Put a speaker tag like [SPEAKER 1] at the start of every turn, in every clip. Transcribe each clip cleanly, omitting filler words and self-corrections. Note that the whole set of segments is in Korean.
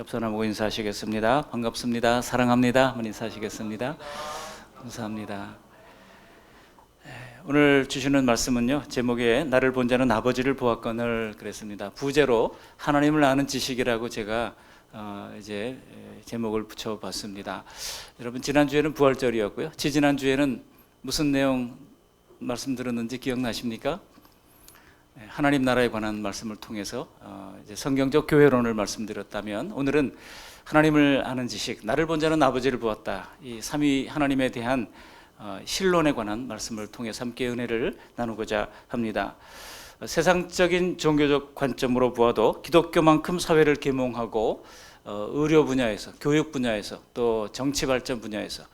[SPEAKER 1] 협선하고 인사하시겠습니다. 반갑습니다. 사랑합니다. 한번 인사하시겠습니다. 감사합니다. 오늘 주시는 말씀은요, 제목에 나를 본 자는 아버지를 보았거늘 그랬습니다. 부제로 하나님을 아는 지식이라고 제가 이제 제목을 붙여봤습니다. 여러분, 지난주에는 부활절이었고요. 지지난주에는 무슨 내용 말씀 들었는지 기억나십니까? 하나님 나라에 관한 말씀을 통해서 이제 성경적 교회론을 말씀드렸다면, 오늘은 하나님을 아는 지식, 나를 본 자는 아버지를 보았다, 이 삼위 하나님에 대한 신론에 관한 말씀을 통해서 함께 은혜를 나누고자 합니다. 세상적인 종교적 관점으로 보아도 기독교만큼 사회를 계몽하고 의료 분야에서, 교육 분야에서, 또 정치 발전 분야에서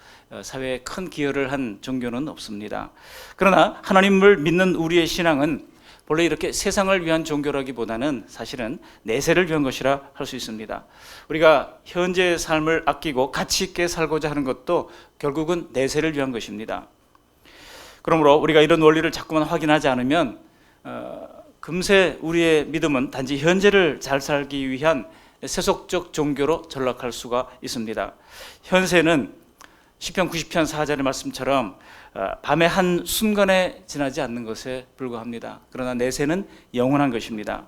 [SPEAKER 1] 사회에 큰 기여를 한 종교는 없습니다. 그러나 하나님을 믿는 우리의 신앙은 본래 이렇게 세상을 위한 종교라기보다는 사실은 내세를 위한 것이라 할 수 있습니다. 우리가 현재의 삶을 아끼고 가치 있게 살고자 하는 것도 결국은 내세를 위한 것입니다. 그러므로 우리가 이런 원리를 자꾸만 확인하지 않으면 금세 우리의 믿음은 단지 현재를 잘 살기 위한 세속적 종교로 전락할 수가 있습니다. 현세는 시편 90편 4절의 말씀처럼 밤의 한 순간에 지나지 않는 것에 불과합니다. 그러나 내세는 영원한 것입니다.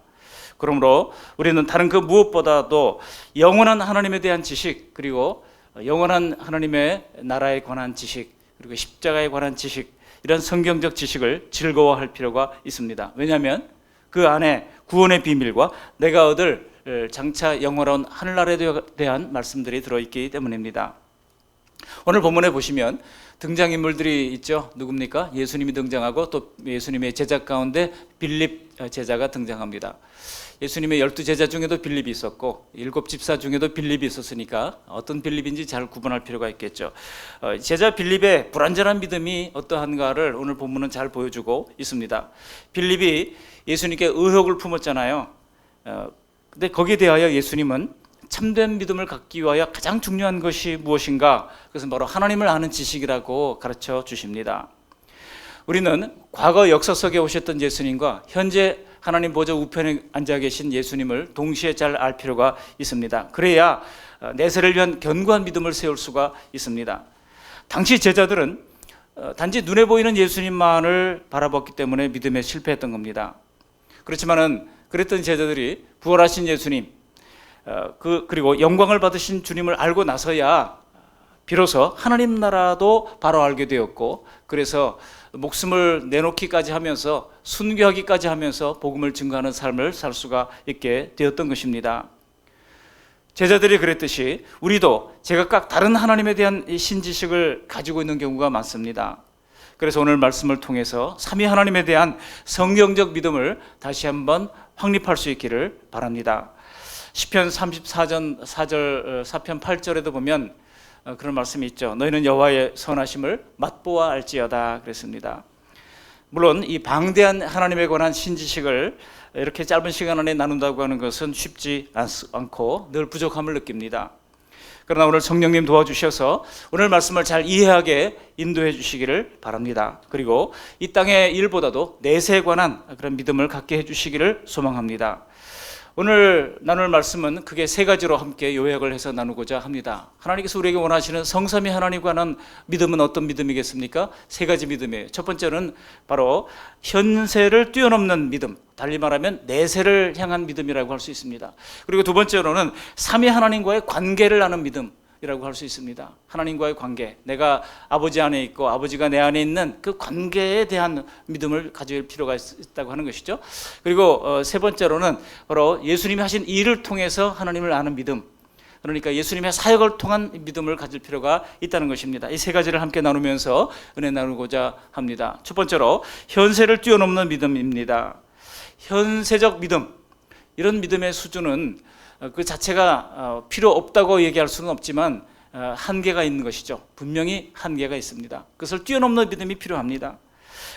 [SPEAKER 1] 그러므로 우리는 다른 그 무엇보다도 영원한 하나님에 대한 지식, 그리고 영원한 하나님의 나라에 관한 지식, 그리고 십자가에 관한 지식, 이런 성경적 지식을 즐거워할 필요가 있습니다. 왜냐하면 그 안에 구원의 비밀과 내가 얻을 장차 영원한 하늘나라에 대한 말씀들이 들어있기 때문입니다. 오늘 본문에 보시면 등장인물들이 있죠. 누굽니까? 예수님이 등장하고 또 예수님의 제자 가운데 빌립 제자가 등장합니다. 예수님의 12제자 중에도 빌립이 있었고 7집사 중에도 빌립이 있었으니까 어떤 빌립인지 잘 구분할 필요가 있겠죠. 제자 빌립의 불완전한 믿음이 어떠한가를 오늘 본문은 잘 보여주고 있습니다. 빌립이 예수님께 의혹을 품었잖아요. 근데 거기에 대하여 예수님은 참된 믿음을 갖기 위하여 가장 중요한 것이 무엇인가? 그것은 바로 하나님을 아는 지식이라고 가르쳐 주십니다. 우리는 과거 역사 속에 오셨던 예수님과 현재 하나님 보좌 우편에 앉아 계신 예수님을 동시에 잘 알 필요가 있습니다. 그래야 내세를 위한 견고한 믿음을 세울 수가 있습니다. 당시 제자들은 단지 눈에 보이는 예수님만을 바라봤기 때문에 믿음에 실패했던 겁니다. 그렇지만은 그랬던 제자들이 부활하신 예수님, 그리고 영광을 받으신 주님을 알고 나서야 비로소 하나님 나라도 바로 알게 되었고, 그래서 목숨을 내놓기까지 하면서 순교하기까지 하면서 복음을 증거하는 삶을 살 수가 있게 되었던 것입니다. 제자들이 그랬듯이 우리도 제각각 다른 하나님에 대한 신지식을 가지고 있는 경우가 많습니다. 그래서 오늘 말씀을 통해서 삼위 하나님에 대한 성경적 믿음을 다시 한번 확립할 수 있기를 바랍니다. 시편 34편 8절에도 보면 그런 말씀이 있죠. 너희는 여호와의 선하심을 맛보아 알지어다 그랬습니다. 물론 이 방대한 하나님에 관한 신지식을 이렇게 짧은 시간 안에 나눈다고 하는 것은 쉽지 않고 늘 부족함을 느낍니다. 그러나 오늘 성령님 도와주셔서 오늘 말씀을 잘 이해하게 인도해 주시기를 바랍니다. 그리고 이 땅의 일보다도 내세에 관한 그런 믿음을 갖게 해 주시기를 소망합니다. 오늘 나눌 말씀은 크게 세 가지로 함께 요약을 해서 나누고자 합니다. 하나님께서 우리에게 원하시는 성삼위 하나님에 관한 믿음은 어떤 믿음이겠습니까? 세 가지 믿음이에요. 첫 번째는 바로 현세를 뛰어넘는 믿음, 달리 말하면 내세를 향한 믿음이라고 할 수 있습니다. 그리고 두 번째로는 삼위 하나님과의 관계를 아는 믿음이라고 할 수 있습니다. 하나님과의 관계, 내가 아버지 안에 있고 아버지가 내 안에 있는 그 관계에 대한 믿음을 가질 필요가 있다고 하는 것이죠. 그리고 세 번째로는 바로 예수님이 하신 일을 통해서 하나님을 아는 믿음, 그러니까 예수님의 사역을 통한 믿음을 가질 필요가 있다는 것입니다. 이 세 가지를 함께 나누면서 은혜 나누고자 합니다. 첫 번째로 현세를 뛰어넘는 믿음입니다. 현세적 믿음, 이런 믿음의 수준은 그 자체가 필요 없다고 얘기할 수는 없지만 한계가 있는 것이죠. 분명히 한계가 있습니다. 그것을 뛰어넘는 믿음이 필요합니다.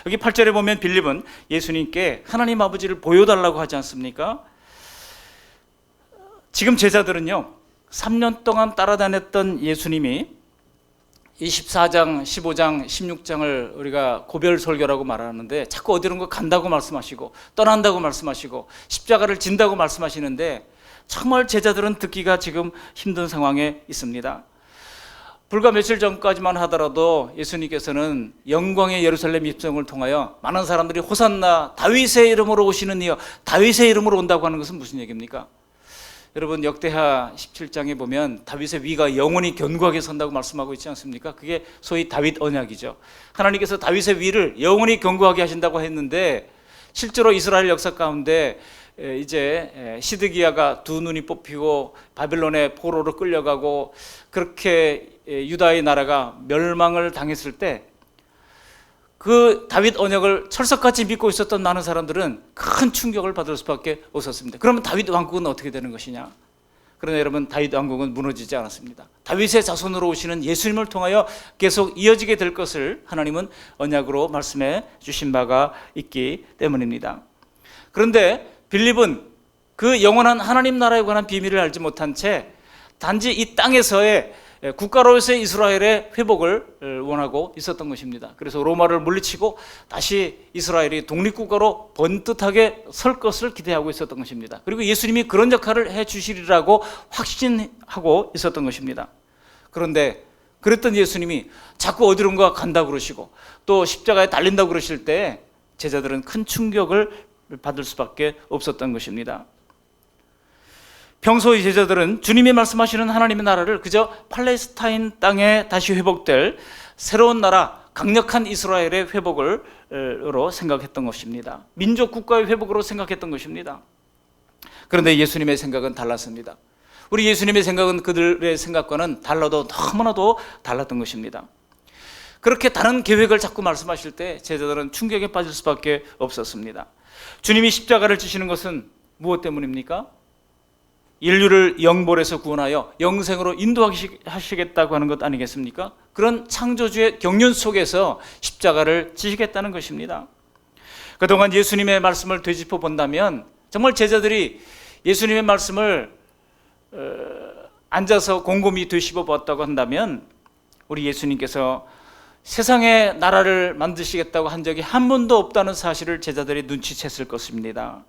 [SPEAKER 1] 여기 8절에 보면 빌립은 예수님께 하나님 아버지를 보여달라고 하지 않습니까? 지금 제자들은요, 3년 동안 따라다녔던 예수님이 24장, 15장, 16장을 우리가 고별 설교라고 말하는데 자꾸 어디론가 간다고 말씀하시고 떠난다고 말씀하시고 십자가를 진다고 말씀하시는데 정말 제자들은 듣기가 지금 힘든 상황에 있습니다. 불과 며칠 전까지만 하더라도 예수님께서는 영광의 예루살렘 입성을 통하여 많은 사람들이 호산나 다윗의 이름으로 오시는 이여, 다윗의 이름으로 온다고 하는 것은 무슨 얘기입니까? 여러분, 역대하 17장에 보면 다윗의 위가 영원히 견고하게 선다고 말씀하고 있지 않습니까? 그게 소위 다윗 언약이죠. 하나님께서 다윗의 위를 영원히 견고하게 하신다고 했는데, 실제로 이스라엘 역사 가운데 이제 시드기야가 두 눈이 뽑히고 바빌론의 포로로 끌려가고 그렇게 유다의 나라가 멸망을 당했을 때, 그 다윗 언약을 철석같이 믿고 있었던 많은 사람들은 큰 충격을 받을 수밖에 없었습니다. 그러면 다윗 왕국은 어떻게 되는 것이냐? 그러나 여러분, 다윗 왕국은 무너지지 않았습니다. 다윗의 자손으로 오시는 예수님을 통하여 계속 이어지게 될 것을 하나님은 언약으로 말씀해 주신 바가 있기 때문입니다. 그런데 빌립은 그 영원한 하나님 나라에 관한 비밀을 알지 못한 채 단지 이 땅에서의 국가로서의 이스라엘의 회복을 원하고 있었던 것입니다. 그래서 로마를 물리치고 다시 이스라엘이 독립국가로 번듯하게 설 것을 기대하고 있었던 것입니다. 그리고 예수님이 그런 역할을 해 주시리라고 확신하고 있었던 것입니다. 그런데 그랬던 예수님이 자꾸 어디론가 간다고 그러시고 또 십자가에 달린다고 그러실 때 제자들은 큰 충격을 받을 수밖에 없었던 것입니다. 평소의 제자들은 주님이 말씀하시는 하나님의 나라를 그저 팔레스타인 땅에 다시 회복될 새로운 나라, 강력한 이스라엘의 회복으로 생각했던 것입니다. 민족 국가의 회복으로 생각했던 것입니다. 그런데 예수님의 생각은 달랐습니다. 우리 예수님의 생각은 그들의 생각과는 달라도 너무나도 달랐던 것입니다. 그렇게 다른 계획을 자꾸 말씀하실 때 제자들은 충격에 빠질 수밖에 없었습니다. 주님이 십자가를 지시는 것은 무엇 때문입니까? 인류를 영벌에서 구원하여 영생으로 인도하시겠다고 하는 것 아니겠습니까? 그런 창조주의 경륜 속에서 십자가를 지시겠다는 것입니다. 그동안 예수님의 말씀을 되짚어 본다면 정말 제자들이 예수님의 말씀을 앉아서 곰곰이 되짚어 보았다고 한다면 우리 예수님께서 세상의 나라를 만드시겠다고 한 적이 한 번도 없다는 사실을 제자들이 눈치챘을 것입니다.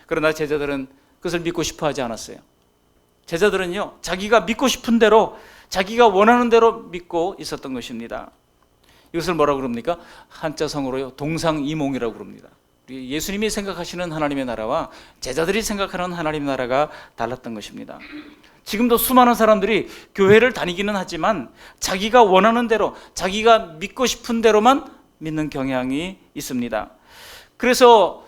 [SPEAKER 1] 그러나 제자들은 그것을 믿고 싶어 하지 않았어요. 제자들은요, 자기가 믿고 싶은 대로, 자기가 원하는 대로 믿고 있었던 것입니다. 이것을 뭐라고 그럽니까? 한자성어로요, 동상이몽이라고 그럽니다. 예수님이 생각하시는 하나님의 나라와 제자들이 생각하는 하나님의 나라가 달랐던 것입니다. 지금도 수많은 사람들이 교회를 다니기는 하지만 자기가 원하는 대로, 자기가 믿고 싶은 대로만 믿는 경향이 있습니다. 그래서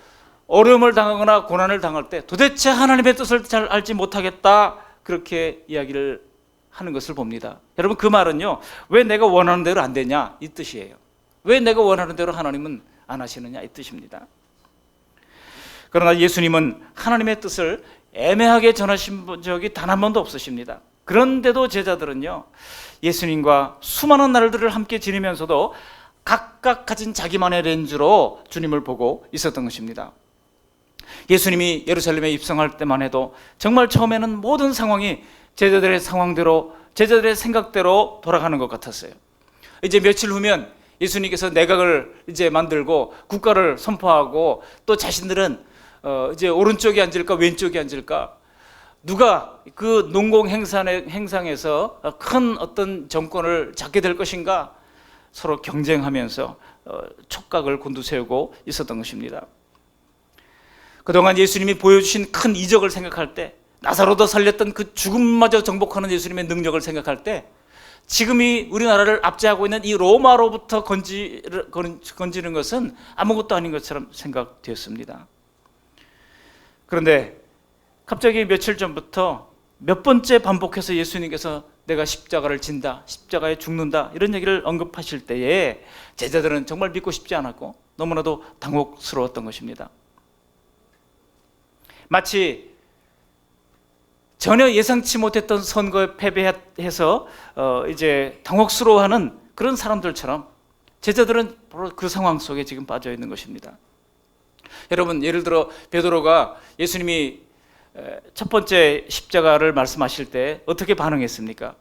[SPEAKER 1] 어려움을 당하거나 고난을 당할 때 도대체 하나님의 뜻을 잘 알지 못하겠다, 그렇게 이야기를 하는 것을 봅니다. 여러분, 그 말은요, 왜 내가 원하는 대로 안 되냐, 이 뜻이에요. 왜 내가 원하는 대로 하나님은 안 하시느냐, 이 뜻입니다. 그러나 예수님은 하나님의 뜻을 애매하게 전하신 적이 단 한 번도 없으십니다. 그런데도 제자들은요, 예수님과 수많은 날들을 함께 지내면서도 각각 가진 자기만의 렌즈로 주님을 보고 있었던 것입니다. 예수님이 예루살렘에 입성할 때만 해도 정말 처음에는 모든 상황이 제자들의 상황대로, 제자들의 생각대로 돌아가는 것 같았어요. 이제 며칠 후면 예수님께서 내각을 이제 만들고 국가를 선포하고 또 자신들은 이제 오른쪽에 앉을까 왼쪽에 앉을까, 누가 그 농공 행상에서 큰 어떤 정권을 잡게 될 것인가, 서로 경쟁하면서 촉각을 곤두세우고 있었던 것입니다. 그동안 예수님이 보여주신 큰 이적을 생각할 때, 나사로도 살렸던 그 죽음마저 정복하는 예수님의 능력을 생각할 때, 지금이 우리나라를 압제하고 있는 이 로마로부터 건지는 것은 아무것도 아닌 것처럼 생각되었습니다. 그런데 갑자기 며칠 전부터 몇 번째 반복해서 예수님께서 내가 십자가를 진다, 십자가에 죽는다, 이런 얘기를 언급하실 때에 제자들은 정말 믿고 싶지 않았고 너무나도 당혹스러웠던 것입니다. 마치 전혀 예상치 못했던 선거에 패배해서 이제 당혹스러워하는 그런 사람들처럼 제자들은 바로 그 상황 속에 지금 빠져 있는 것입니다. 여러분, 예를 들어 베드로가 예수님이 첫 번째 십자가를 말씀하실 때 어떻게 반응했습니까?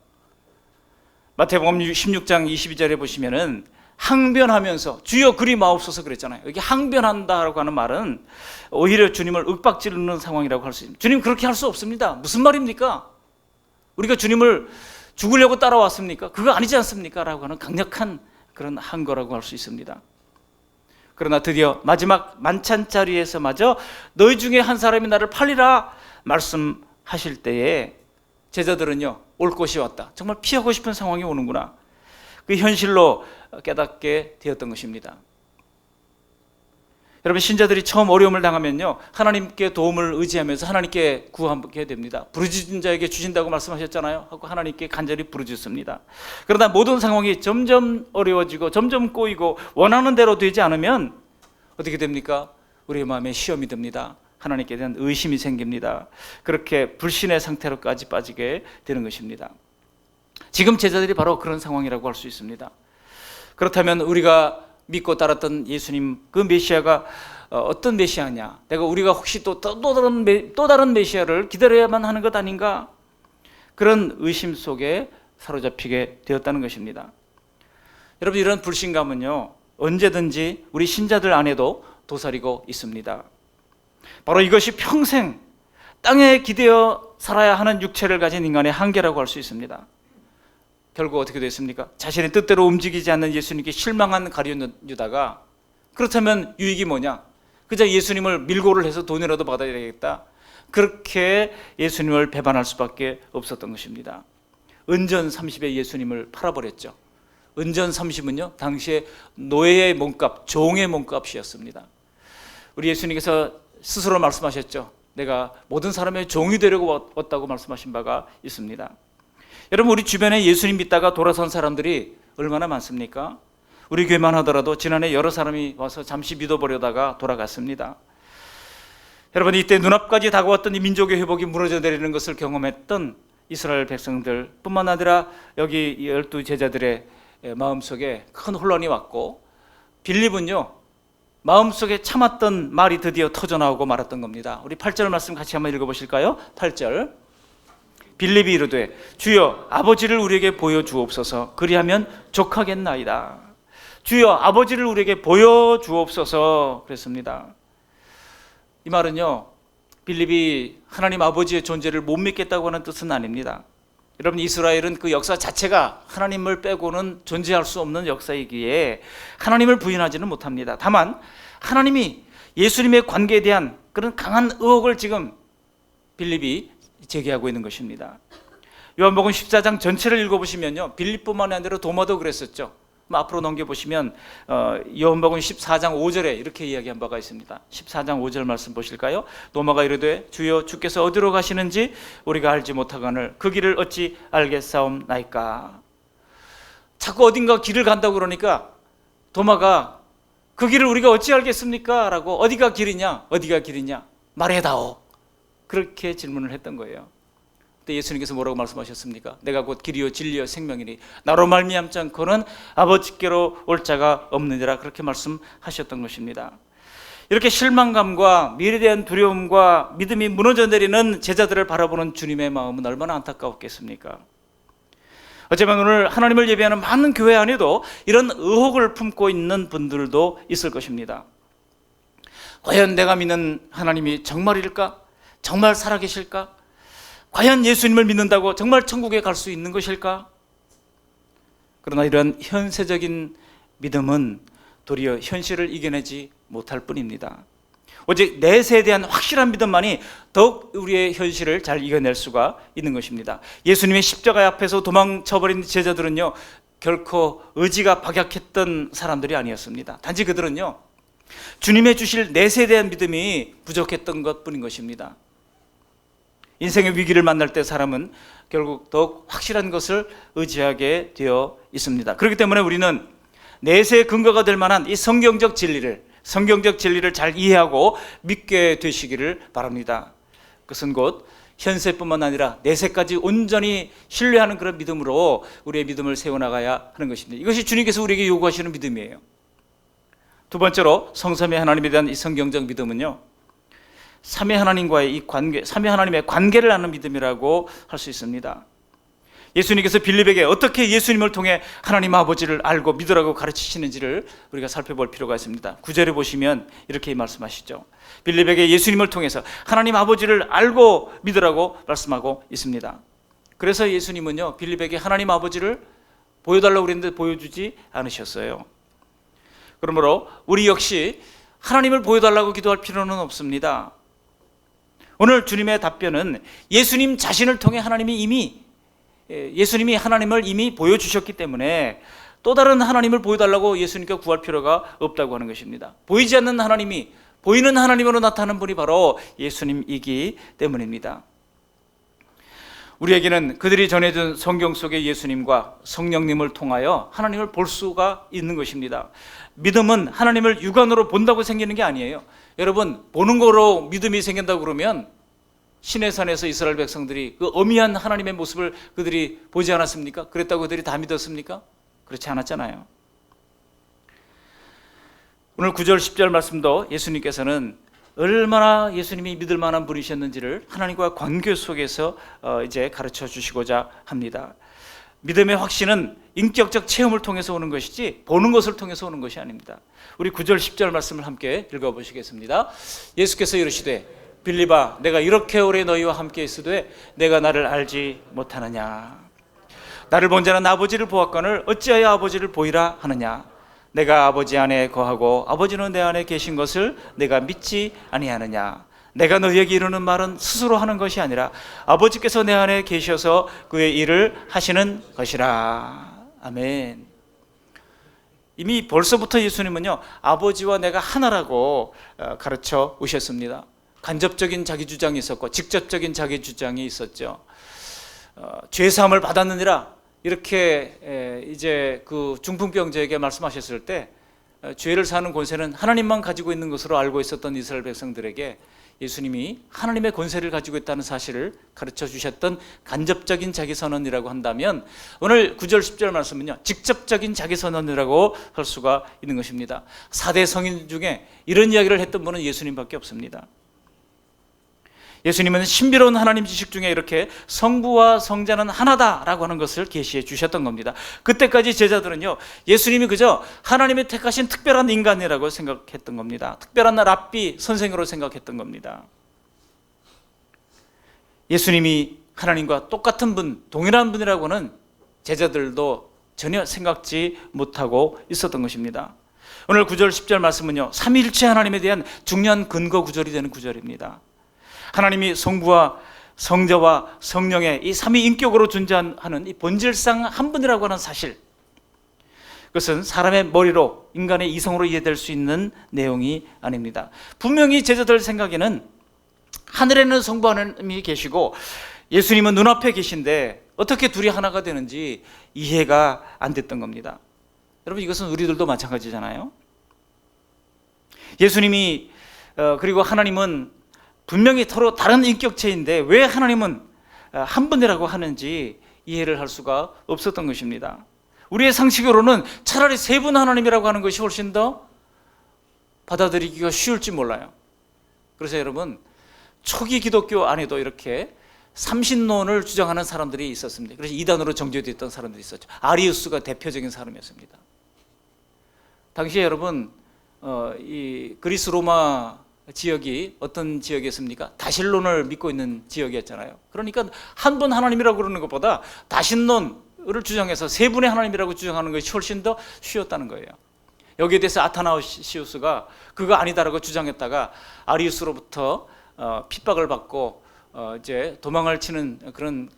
[SPEAKER 1] 마태복음 16장 22절에 보시면은 항변하면서 주여 그리 마옵소서 그랬잖아요. 여기 항변한다라고 하는 말은 오히려 주님을 윽박지르는 상황이라고 할 수 있습니다. 주님 그렇게 할 수 없습니다. 무슨 말입니까? 우리가 주님을 죽으려고 따라왔습니까? 그거 아니지 않습니까? 라고 하는 강력한 그런 항거라고 할 수 있습니다. 그러나 드디어 마지막 만찬 자리에서마저 너희 중에 한 사람이 나를 팔리라 말씀하실 때에 제자들은요, 올 것이 왔다. 정말 피하고 싶은 상황이 오는구나. 그 현실로 깨닫게 되었던 것입니다. 여러분, 신자들이 처음 어려움을 당하면요, 하나님께 도움을 의지하면서 하나님께 구하게 됩니다. 부르짖은 자에게 주신다고 말씀하셨잖아요. 하고 하나님께 간절히 부르짖습니다. 그러다 모든 상황이 점점 어려워지고 점점 꼬이고 원하는 대로 되지 않으면 어떻게 됩니까? 우리의 마음에 시험이 듭니다. 하나님께 대한 의심이 생깁니다. 그렇게 불신의 상태로까지 빠지게 되는 것입니다. 지금 제자들이 바로 그런 상황이라고 할 수 있습니다. 그렇다면 우리가 믿고 따랐던 예수님, 그 메시아가 어떤 메시아냐? 우리가 혹시 또 다른 메시아를 기다려야만 하는 것 아닌가? 그런 의심 속에 사로잡히게 되었다는 것입니다. 여러분, 이런 불신감은요, 언제든지 우리 신자들 안에도 도사리고 있습니다. 바로 이것이 평생 땅에 기대어 살아야 하는 육체를 가진 인간의 한계라고 할 수 있습니다. 결국 어떻게 됐습니까? 자신의 뜻대로 움직이지 않는 예수님께 실망한 가룟 유다가, 그렇다면 유익이 뭐냐? 그저 예수님을 밀고를 해서 돈이라도 받아야 되겠다. 그렇게 예수님을 배반할 수밖에 없었던 것입니다. 은전 30에 예수님을 팔아버렸죠. 은전 30은요, 당시에 노예의 몸값, 종의 몸값이었습니다. 우리 예수님께서 스스로 말씀하셨죠. 내가 모든 사람의 종이 되려고 왔다고 말씀하신 바가 있습니다. 여러분, 우리 주변에 예수님 믿다가 돌아선 사람들이 얼마나 많습니까? 우리 교회만 하더라도 지난해 여러 사람이 와서 잠시 믿어보려다가 돌아갔습니다. 여러분, 이때 눈앞까지 다가왔던 이 민족의 회복이 무너져 내리는 것을 경험했던 이스라엘 백성들 뿐만 아니라 여기 12 제자들의 마음속에 큰 혼란이 왔고, 빌립은요, 마음속에 참았던 말이 드디어 터져나오고 말았던 겁니다. 우리 8절 말씀 같이 한번 읽어보실까요? 8절. 빌립이 이르되 주여 아버지를 우리에게 보여주옵소서. 그리하면 족하겠나이다. 주여 아버지를 우리에게 보여주옵소서 그랬습니다. 이 말은요, 빌립이 하나님 아버지의 존재를 못 믿겠다고 하는 뜻은 아닙니다. 여러분, 이스라엘은 그 역사 자체가 하나님을 빼고는 존재할 수 없는 역사이기에 하나님을 부인하지는 못합니다. 다만 하나님이 예수님의 관계에 대한 그런 강한 의혹을 지금 빌립이 제기하고 있는 것입니다. 요한복음 14장 전체를 읽어보시면요, 빌립뿐만 아니라 도마도 그랬었죠. 앞으로 넘겨보시면 요한복음 14장 5절에 이렇게 이야기한 바가 있습니다. 14장 5절 말씀 보실까요? 도마가 이르되 주여 주께서 어디로 가시는지 우리가 알지 못하거늘 그 길을 어찌 알겠사옵나이까. 자꾸 어딘가 길을 간다고 그러니까 도마가 그 길을 우리가 어찌 알겠습니까? 라고 어디가 길이냐 말해다오. 그렇게 질문을 했던 거예요. 그때 예수님께서 뭐라고 말씀하셨습니까? 내가 곧 길이요 진리요 생명이니 나로 말미암지 않고는 아버지께로 올 자가 없느니라. 그렇게 말씀하셨던 것입니다. 이렇게 실망감과 미래에 대한 두려움과 믿음이 무너져 내리는 제자들을 바라보는 주님의 마음은 얼마나 안타까웠겠습니까? 어쩌면 오늘 하나님을 예배하는 많은 교회 안에도 이런 의혹을 품고 있는 분들도 있을 것입니다. 과연 내가 믿는 하나님이 정말일까? 정말 살아계실까? 과연 예수님을 믿는다고 정말 천국에 갈 수 있는 것일까? 그러나 이런 현세적인 믿음은 도리어 현실을 이겨내지 못할 뿐입니다. 오직 내세에 대한 확실한 믿음만이 더욱 우리의 현실을 잘 이겨낼 수가 있는 것입니다. 예수님의 십자가 앞에서 도망쳐버린 제자들은요, 결코 의지가 박약했던 사람들이 아니었습니다. 단지 그들은요, 주님의 주실 내세에 대한 믿음이 부족했던 것뿐인 것입니다. 인생의 위기를 만날 때 사람은 결국 더욱 확실한 것을 의지하게 되어 있습니다. 그렇기 때문에 우리는 내세의 근거가 될 만한 이 성경적 진리를 잘 이해하고 믿게 되시기를 바랍니다. 그것은 곧 현세뿐만 아니라 내세까지 온전히 신뢰하는 그런 믿음으로 우리의 믿음을 세워나가야 하는 것입니다. 이것이 주님께서 우리에게 요구하시는 믿음이에요. 두 번째로 성삼위 하나님에 대한 이 성경적 믿음은요, 삼위 하나님과의 이 관계, 삼위 하나님의 관계를 아는 믿음이라고 할 수 있습니다. 예수님께서 빌립에게 어떻게 예수님을 통해 하나님 아버지를 알고 믿으라고 가르치시는지를 우리가 살펴볼 필요가 있습니다. 9절에 보시면 이렇게 말씀하시죠. 빌립에게 예수님을 통해서 하나님 아버지를 알고 믿으라고 말씀하고 있습니다. 그래서 예수님은요, 빌립에게 하나님 아버지를 보여달라고 그랬는데 보여주지 않으셨어요. 그러므로 우리 역시 하나님을 보여달라고 기도할 필요는 없습니다. 오늘 주님의 답변은 예수님 자신을 통해 예수님이 하나님을 이미 보여주셨기 때문에 또 다른 하나님을 보여달라고 예수님께 구할 필요가 없다고 하는 것입니다. 보이지 않는 하나님이 보이는 하나님으로 나타나는 분이 바로 예수님이기 때문입니다. 우리에게는 그들이 전해준 성경 속의 예수님과 성령님을 통하여 하나님을 볼 수가 있는 것입니다. 믿음은 하나님을 육안으로 본다고 생기는 게 아니에요. 여러분, 보는 거로 믿음이 생긴다고 그러면 시내산에서 이스라엘 백성들이 그 어미한 하나님의 모습을 그들이 보지 않았습니까? 그랬다고 그들이 다 믿었습니까? 그렇지 않았잖아요. 오늘 9절 10절 말씀도 예수님께서는 얼마나 예수님이 믿을 만한 분이셨는지를 하나님과 관계 속에서 이제 가르쳐 주시고자 합니다. 믿음의 확신은 인격적 체험을 통해서 오는 것이지 보는 것을 통해서 오는 것이 아닙니다. 우리 9절 10절 말씀을 함께 읽어보시겠습니다. 예수께서 이르시되 빌립아, 내가 이렇게 오래 너희와 함께 있으되 내가 나를 알지 못하느냐? 나를 본 자는 아버지를 보았거늘 어찌하여 아버지를 보이라 하느냐? 내가 아버지 안에 거하고 아버지는 내 안에 계신 것을 내가 믿지 아니하느냐? 내가 너희에게 이르는 말은 스스로 하는 것이 아니라 아버지께서 내 안에 계셔서 그의 일을 하시는 것이라. 아멘. 이미 벌써부터 예수님은요, 아버지와 내가 하나라고 가르쳐 오셨습니다. 간접적인 자기 주장이 있었고 직접적인 자기 주장이 있었죠. 죄사함을 받았느니라 이렇게 이제 그 중풍병자에게 말씀하셨을 때 죄를 사는 권세는 하나님만 가지고 있는 것으로 알고 있었던 이스라엘 백성들에게 예수님이 하나님의 권세를 가지고 있다는 사실을 가르쳐 주셨던 간접적인 자기 선언이라고 한다면 오늘 9절 10절 말씀은요, 직접적인 자기 선언이라고 할 수가 있는 것입니다. 4대 성인 중에 이런 이야기를 했던 분은 예수님밖에 없습니다. 예수님은 신비로운 하나님 지식 중에 이렇게 성부와 성자는 하나다라고 하는 것을 계시해 주셨던 겁니다. 그때까지 제자들은요, 예수님이 그저 하나님이 택하신 특별한 인간이라고 생각했던 겁니다. 특별한 랍비 선생으로 생각했던 겁니다. 예수님이 하나님과 똑같은 분, 동일한 분이라고는 제자들도 전혀 생각지 못하고 있었던 것입니다. 오늘 9절 10절 말씀은요, 삼위일체 하나님에 대한 중요한 근거 구절이 되는 구절입니다. 하나님이 성부와 성자와 성령의 이 삼위인격으로 존재하는 이 본질상 한 분이라고 하는 사실, 그것은 사람의 머리로, 인간의 이성으로 이해될 수 있는 내용이 아닙니다. 분명히 제자들 생각에는 하늘에는 성부 하나님이 계시고 예수님은 눈앞에 계신데 어떻게 둘이 하나가 되는지 이해가 안 됐던 겁니다. 여러분, 이것은 우리들도 마찬가지잖아요. 예수님이 그리고 하나님은 분명히 서로 다른 인격체인데 왜 하나님은 한 분이라고 하는지 이해를 할 수가 없었던 것입니다. 우리의 상식으로는 차라리 세 분 하나님이라고 하는 것이 훨씬 더 받아들이기가 쉬울지 몰라요. 그래서 여러분, 초기 기독교 안에도 이렇게 삼신론을 주장하는 사람들이 있었습니다. 그래서 이단으로 정죄됐던 사람들이 있었죠. 아리우스가 대표적인 사람이었습니다. 당시에 여러분, 이 그리스 로마 지역이 어떤 지역이었습니까? 다신론을 믿고 있는 지역이었잖아요. 그러니까 한 분 하나님이라고 그러는 것보다 다신론을 주장해서 세 분의 하나님이라고 주장하는 것이 훨씬 더 쉬웠다는 거예요. 여기에 대해서 아타나시우스가 그거 아니다라고 주장했다가 아리우스로부터 핍박을 받고 이제 도망을 치는 그런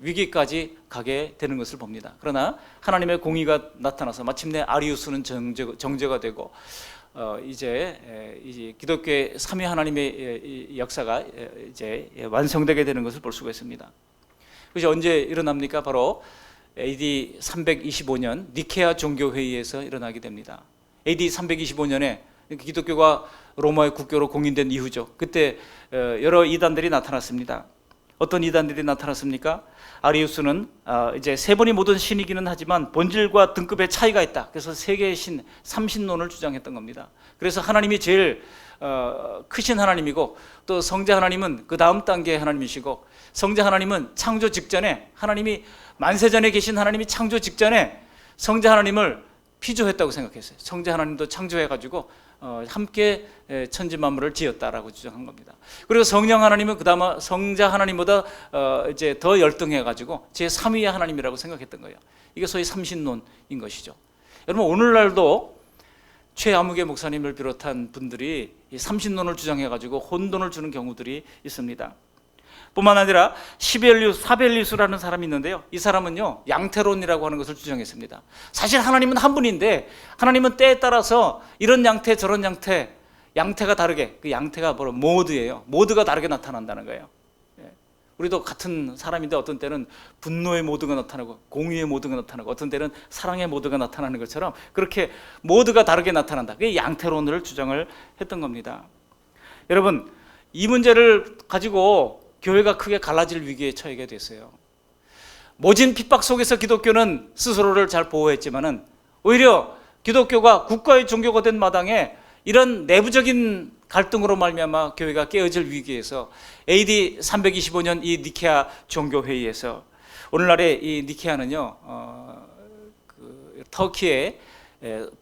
[SPEAKER 1] 위기까지 가게 되는 것을 봅니다. 그러나 하나님의 공의가 나타나서 마침내 아리우스는 정죄가 되고 이제 기독교의 삼위 하나님의 역사가 이제 완성되게 되는 것을 볼 수가 있습니다. 그것이 언제 일어납니까? 바로 AD 325년 니케아 종교회의에서 일어나게 됩니다. AD 325년에 기독교가 로마의 국교로 공인된 이후죠. 그때 여러 이단들이 나타났습니다. 어떤 이단들이 나타났습니까? 아리우스는 이제 세 분이 모든 신이기는 하지만 본질과 등급의 차이가 있다. 그래서 세 개의 신, 삼신론을 주장했던 겁니다. 그래서 하나님이 제일 크신 하나님이고, 또 성자 하나님은 그 다음 단계의 하나님이시고, 성자 하나님은 창조 직전에, 하나님이 만세전에 계신 하나님이 창조 직전에 성자 하나님을 피조했다고 생각했어요. 성자 하나님도 창조해가지고 함께 천지 만물을 지었다라고 주장한 겁니다. 그리고 성령 하나님은 그 다음 성자 하나님보다 이제 더 열등해가지고 제 3위의 하나님이라고 생각했던 거예요. 이게 소위 삼신론인 것이죠. 여러분, 오늘날도 최아무개 목사님을 비롯한 분들이 이 삼신론을 주장해가지고 혼돈을 주는 경우들이 있습니다. 뿐만 아니라 사벨리우스라는 사람이 있는데요, 이 사람은요 양태론이라고 하는 것을 주장했습니다. 사실 하나님은 한 분인데 하나님은 때에 따라서 이런 양태 저런 양태가 다르게, 그 양태가 바로 모드예요. 모드가 다르게 나타난다는 거예요. 우리도 같은 사람인데 어떤 때는 분노의 모드가 나타나고 공의의 모드가 나타나고 어떤 때는 사랑의 모드가 나타나는 것처럼 그렇게 모드가 다르게 나타난다. 그게 양태론을 주장을 했던 겁니다. 여러분, 이 문제를 가지고 교회가 크게 갈라질 위기에 처하게 됐어요. 모진 핍박 속에서 기독교는 스스로를 잘 보호했지만은 오히려 기독교가 국가의 종교가 된 마당에 이런 내부적인 갈등으로 말미암아 교회가 깨어질 위기에서 AD 325년 이 니케아 종교회의에서, 오늘날의 이 니케아는요 터키의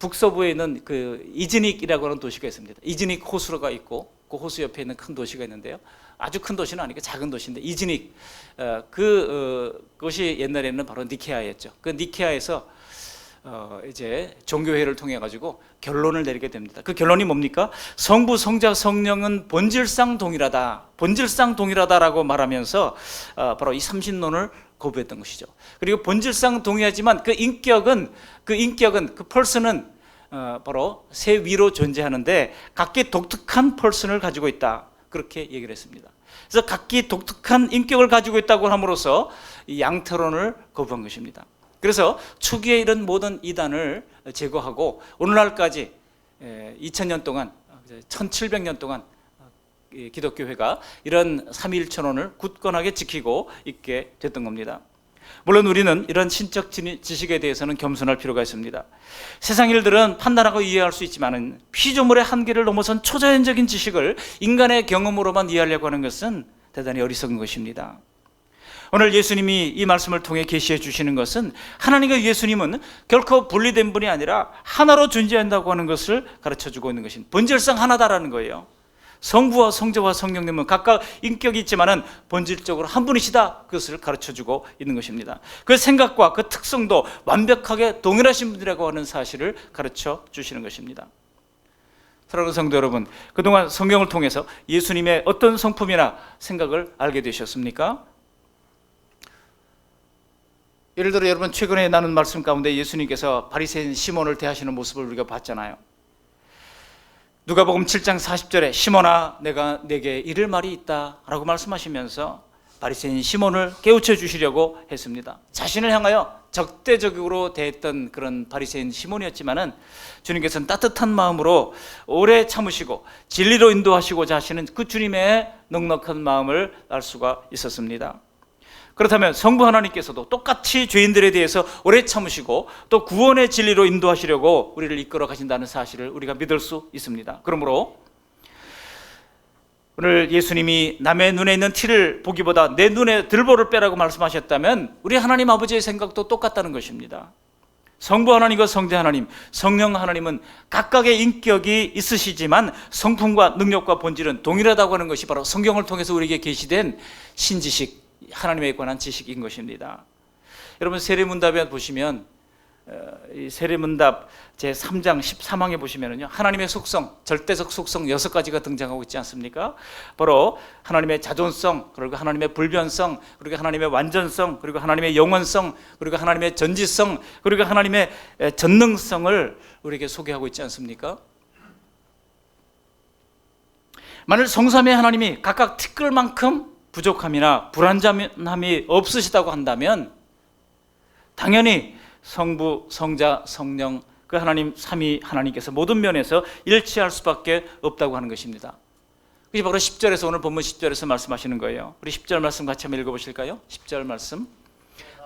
[SPEAKER 1] 북서부에 있는 그 이즈닉이라고 하는 도시가 있습니다. 이즈닉 호수가 있고 그 호수 옆에 있는 큰 도시가 있는데요, 아주 큰 도시는 아니고 작은 도시인데 이즈닉, 그것이 옛날에는 바로 니케아였죠. 그 니케아에서 이제 종교회의를 통해 가지고 결론을 내리게 됩니다. 그 결론이 뭡니까? 성부, 성자, 성령은 본질상 동일하다라고 말하면서 바로 이 삼신론을 거부했던 것이죠. 그리고 본질상 동일하지만 그 인격은 그 펄슨은 바로 새 위로 존재하는데 각기 독특한 펄슨을 가지고 있다, 그렇게 얘기를 했습니다. 그래서 각기 독특한 인격을 가지고 있다고 함으로써 이 양태론을 거부한 것입니다. 그래서 초기에 이런 모든 이단을 제거하고 오늘날까지 2000년 동안, 1700년 동안 기독교회가 이런 삼위일천론을 굳건하게 지키고 있게 됐던 겁니다. 물론 우리는 이런 신적 지식에 대해서는 겸손할 필요가 있습니다. 세상 일들은 판단하고 이해할 수 있지만 피조물의 한계를 넘어선 초자연적인 지식을 인간의 경험으로만 이해하려고 하는 것은 대단히 어리석은 것입니다. 오늘 예수님이 이 말씀을 통해 계시해 주시는 것은 하나님과 예수님은 결코 분리된 분이 아니라 하나로 존재한다고 하는 것을 가르쳐주고 있는 것입니다. 본질상 하나다라는 거예요. 성부와 성자와 성령님은 각각 인격이 있지만은 본질적으로 한 분이시다, 그것을 가르쳐주고 있는 것입니다. 그 생각과 그 특성도 완벽하게 동일하신 분이라고 하는 사실을 가르쳐 주시는 것입니다. 사랑하는 성도 여러분, 그동안 성경을 통해서 예수님의 어떤 성품이나 생각을 알게 되셨습니까? 예를 들어 여러분, 최근에 나눈 말씀 가운데 예수님께서 바리새인 시몬을 대하시는 모습을 우리가 봤잖아요. 누가복음 7장 40절에 시몬아, 내가 내게 이를 말이 있다 라고 말씀하시면서 바리새인 시몬을 깨우쳐 주시려고 했습니다. 자신을 향하여 적대적으로 대했던 그런 바리새인 시몬이었지만은 주님께서는 따뜻한 마음으로 오래 참으시고 진리로 인도하시고자 하시는 그 주님의 넉넉한 마음을 알 수가 있었습니다. 그렇다면 성부 하나님께서도 똑같이 죄인들에 대해서 오래 참으시고 또 구원의 진리로 인도하시려고 우리를 이끌어 가신다는 사실을 우리가 믿을 수 있습니다. 그러므로 오늘 예수님이 남의 눈에 있는 티를 보기보다 내 눈에 들보를 빼라고 말씀하셨다면 우리 하나님 아버지의 생각도 똑같다는 것입니다. 성부 하나님과 성자 하나님, 성령 하나님은 각각의 인격이 있으시지만 성품과 능력과 본질은 동일하다고 하는 것이 바로 성경을 통해서 우리에게 계시된 신지식, 하나님에 관한 지식인 것입니다. 여러분, 세례문답에 보시면 이 세례문답 제3장 13항에 보시면은요, 하나님의 속성, 절대적 속성 6가지가 등장하고 있지 않습니까? 바로 하나님의 자존성, 그리고 하나님의 불변성, 그리고 하나님의 완전성, 그리고 하나님의 영원성, 그리고 하나님의 전지성, 그리고 하나님의 전능성을 우리에게 소개하고 있지 않습니까? 만일 성삼위 하나님이 각각 티끌만큼 부족함이나 불완전함이 없으시다고 한다면 당연히 성부, 성자, 성령, 그 하나님 삼위 하나님께서 모든 면에서 일치할 수밖에 없다고 하는 것입니다. 그게 바로 10절에서 오늘 본문 10절에서 말씀하시는 거예요. 우리 10절 말씀 같이 한번 읽어보실까요? 10절 말씀.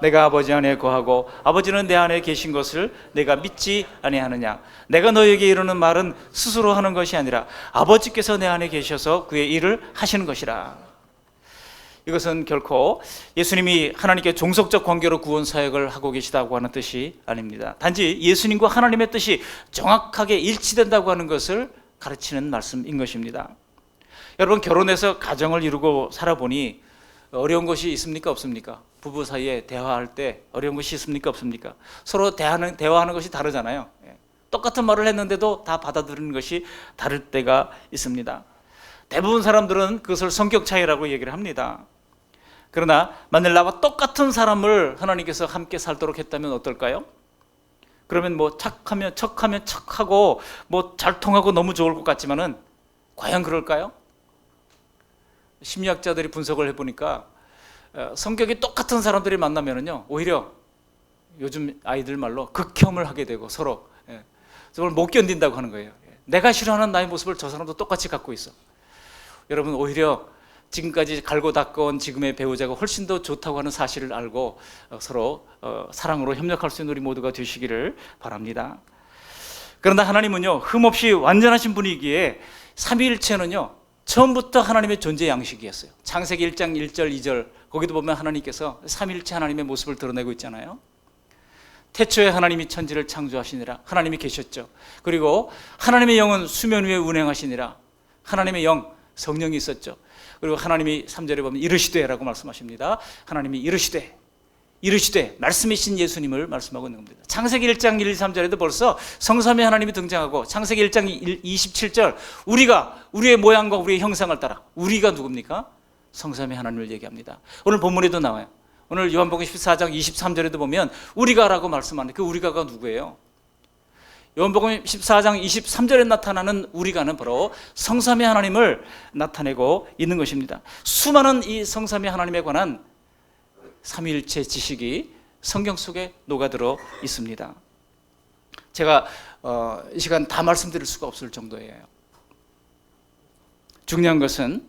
[SPEAKER 1] 내가 아버지 안에 거하고 아버지는 내 안에 계신 것을 내가 믿지 아니하느냐. 내가 너에게 이르는 말은 스스로 하는 것이 아니라 아버지께서 내 안에 계셔서 그의 일을 하시는 것이라. 이것은 결코 예수님이 하나님께 종속적 관계로 구원 사역을 하고 계시다고 하는 뜻이 아닙니다. 단지 예수님과 하나님의 뜻이 정확하게 일치된다고 하는 것을 가르치는 말씀인 것입니다. 여러분, 결혼해서 가정을 이루고 살아보니 어려운 것이 있습니까? 없습니까? 부부 사이에 대화할 때 어려운 것이 있습니까? 없습니까? 서로 대화하는 것이 다르잖아요. 똑같은 말을 했는데도 다 받아들이는 것이 다를 때가 있습니다. 대부분 사람들은 그것을 성격 차이라고 얘기를 합니다. 그러나 만일 나와 똑같은 사람을 하나님께서 함께 살도록 했다면 어떨까요? 그러면 뭐 척하면 척하고 뭐 잘 통하고 너무 좋을 것 같지만은 과연 그럴까요? 심리학자들이 분석을 해보니까 성격이 똑같은 사람들이 만나면은요, 오히려 요즘 아이들 말로 극혐을 하게 되고 서로 정말 못 견딘다고 하는 거예요. 내가 싫어하는 나의 모습을 저 사람도 똑같이 갖고 있어. 여러분, 오히려 지금까지 갈고 닦아온 지금의 배우자가 훨씬 더 좋다고 하는 사실을 알고 서로 사랑으로 협력할 수 있는 우리 모두가 되시기를 바랍니다. 그러나 하나님은요, 흠없이 완전하신 분이기에 삼위일체는요, 처음부터 하나님의 존재 양식이었어요. 창세기 1장 1절 2절 거기도 보면 하나님께서 삼위일체 하나님의 모습을 드러내고 있잖아요. 태초에 하나님이 천지를 창조하시니라. 하나님이 계셨죠. 그리고 하나님의 영은 수면 위에 운행하시니라. 하나님의 영, 성령이 있었죠. 그리고 하나님이 3절에 보면 이르시되라고 말씀하십니다. 하나님이 이르시되 말씀이신 예수님을 말씀하고 있는 겁니다. 창세기 1장 1, 2, 3절에도 벌써 성삼위 하나님이 등장하고 창세기 1장 27절 우리의 모양과 우리의 형상을 따라, 우리가 누굽니까? 성삼위 하나님을 얘기합니다. 오늘 본문에도 나와요. 오늘 요한복음 14장 23절에도 보면 우리가라고 말씀하는데 그 우리가가 누구예요? 요한복음 14장 23절에 나타나는 우리가는 바로 성삼위 하나님을 나타내고 있는 것입니다. 수많은 이 성삼위 하나님에 관한 삼위일체 지식이 성경 속에 녹아들어 있습니다. 제가 이 시간 다 말씀드릴 수가 없을 정도예요. 중요한 것은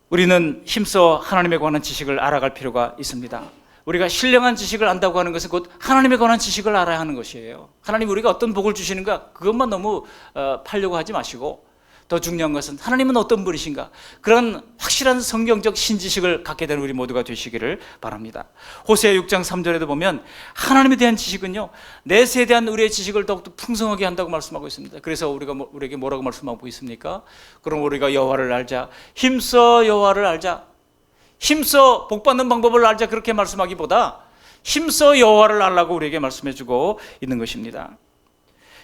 [SPEAKER 1] 우리는 힘써 하나님에 관한 지식을 알아갈 필요가 있습니다. 우리가 신령한 지식을 안다고 하는 것은 곧 하나님에 관한 지식을 알아야 하는 것이에요. 하나님 우리가 어떤 복을 주시는가 그것만 너무 팔려고 하지 마시고, 더 중요한 것은 하나님은 어떤 분이신가, 그런 확실한 성경적 신지식을 갖게 되는 우리 모두가 되시기를 바랍니다. 호세아 6장 3절에도 보면 하나님에 대한 지식은요, 내세에 대한 우리의 지식을 더욱더 풍성하게 한다고 말씀하고 있습니다. 그래서 우리에게 뭐라고 말씀하고 있습니까? 그럼 우리가 여호와를 알자, 힘써 여호와를 알자, 힘써 복받는 방법을 알자, 그렇게 말씀하기보다 힘써 여호와를 알라고 우리에게 말씀해주고 있는 것입니다.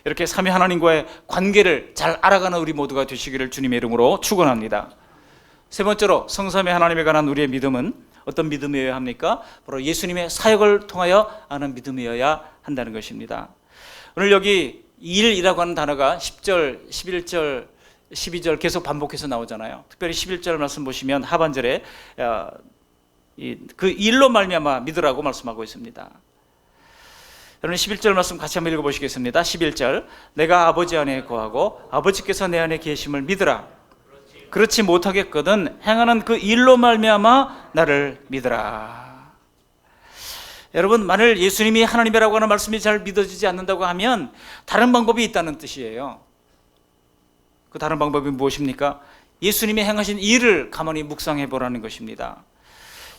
[SPEAKER 1] 이렇게 삼위 하나님과의 관계를 잘 알아가는 우리 모두가 되시기를 주님의 이름으로 축원합니다. 세 번째로 성삼위 하나님에 관한 우리의 믿음은 어떤 믿음이어야 합니까? 바로 예수님의 사역을 통하여 아는 믿음이어야 한다는 것입니다. 오늘 여기 일이라고 하는 단어가 10절, 11절, 12절 계속 반복해서 나오잖아요. 특별히 11절 말씀 보시면 하반절에 그 일로 말미암아 믿으라고 말씀하고 있습니다. 여러분 11절 말씀 같이 한번 읽어보시겠습니다. 11절 내가 아버지 안에 거하고 아버지께서 내 안에 계심을 믿으라. 그렇지 못하겠거든 행하는 그 일로 말미암아 나를 믿으라. 여러분, 만일 예수님이 하나님이라고 하는 말씀이 잘 믿어지지 않는다고 하면 다른 방법이 있다는 뜻이에요. 그 다른 방법이 무엇입니까? 예수님이 행하신 일을 가만히 묵상해 보라는 것입니다.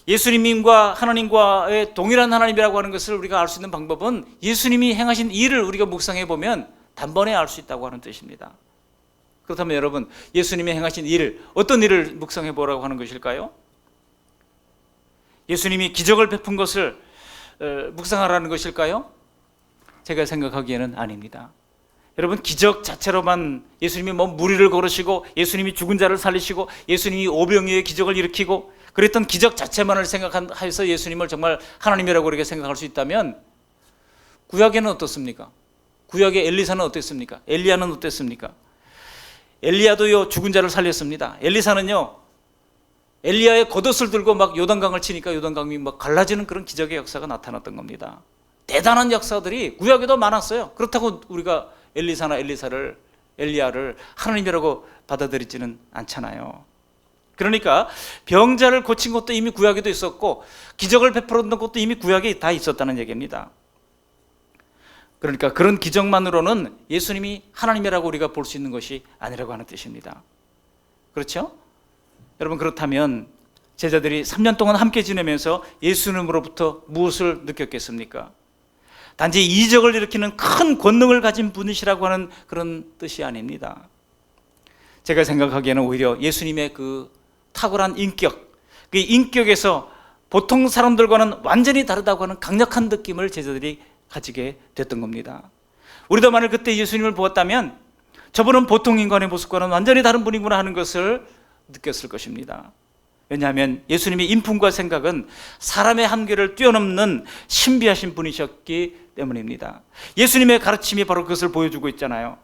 [SPEAKER 1] 예수님과 하나님과의 동일한 하나님이라고 하는 것을 우리가 알 수 있는 방법은 예수님이 행하신 일을 우리가 묵상해 보면 단번에 알 수 있다고 하는 뜻입니다. 그렇다면 여러분, 예수님이 행하신 일, 어떤 일을 묵상해 보라고 하는 것일까요? 예수님이 기적을 베푼 것을 묵상하라는 것일까요? 제가 생각하기에는 아닙니다. 여러분, 기적 자체로만 예수님이 무리를 걸으시고 예수님이 죽은 자를 살리시고 예수님이 오병이어의 기적을 일으키고 그랬던 기적 자체만을 생각해서 예수님을 정말 하나님이라고 우리가 생각할 수 있다면 구약에는 어떻습니까? 구약의 엘리사는 어땠습니까? 엘리야는 어땠습니까? 엘리야도요 죽은 자를 살렸습니다. 엘리사는요 엘리야의 겉옷을 들고 막 요단강을 치니까 요단강이 막 갈라지는 그런 기적의 역사가 나타났던 겁니다. 대단한 역사들이 구약에도 많았어요. 그렇다고 우리가 엘리사나 엘리사를 엘리야를 하나님이라고 받아들이지는 않잖아요. 그러니까 병자를 고친 것도 이미 구약에도 있었고 기적을 베풀었던 것도 이미 구약에 다 있었다는 얘기입니다. 그러니까 그런 기적만으로는 예수님이 하나님이라고 우리가 볼 수 있는 것이 아니라고 하는 뜻입니다. 그렇죠? 여러분, 그렇다면 제자들이 3년 동안 함께 지내면서 예수님으로부터 무엇을 느꼈겠습니까? 단지 이적을 일으키는 큰 권능을 가진 분이시라고 하는 그런 뜻이 아닙니다. 제가 생각하기에는 오히려 예수님의 그 탁월한 인격, 그 인격에서 보통 사람들과는 완전히 다르다고 하는 강력한 느낌을 제자들이 가지게 됐던 겁니다. 우리도 만일 그때 예수님을 보았다면 저분은 보통 인간의 모습과는 완전히 다른 분이구나 하는 것을 느꼈을 것입니다. 왜냐하면 예수님의 인품과 생각은 사람의 한계를 뛰어넘는 신비하신 분이셨기 때문입니다. 예수님의 가르침이 바로 그것을 보여주고 있잖아요.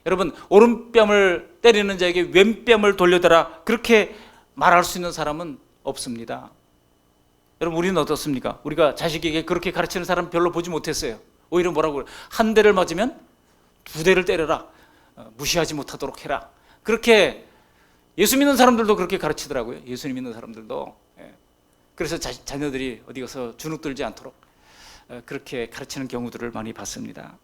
[SPEAKER 1] 여러분, 오른뺨을 때리는 자에게 왼뺨을 돌려대라, 그렇게 말할 수 있는 사람은 없습니다. 여러분, 우리는 어떻습니까? 우리가 자식에게 그렇게 가르치는 사람 별로 보지 못했어요. 오히려 뭐라고 그래요? 한 대를 맞으면 두 대를 때려라, 무시하지 못하도록 해라. 그렇게 예수 믿는 사람들도 그렇게 가르치더라고요. 예수님 믿는 사람들도. 그래서 자녀들이 어디 가서 주눅 들지 않도록 그렇게 가르치는 경우들을 많이 봤습니다.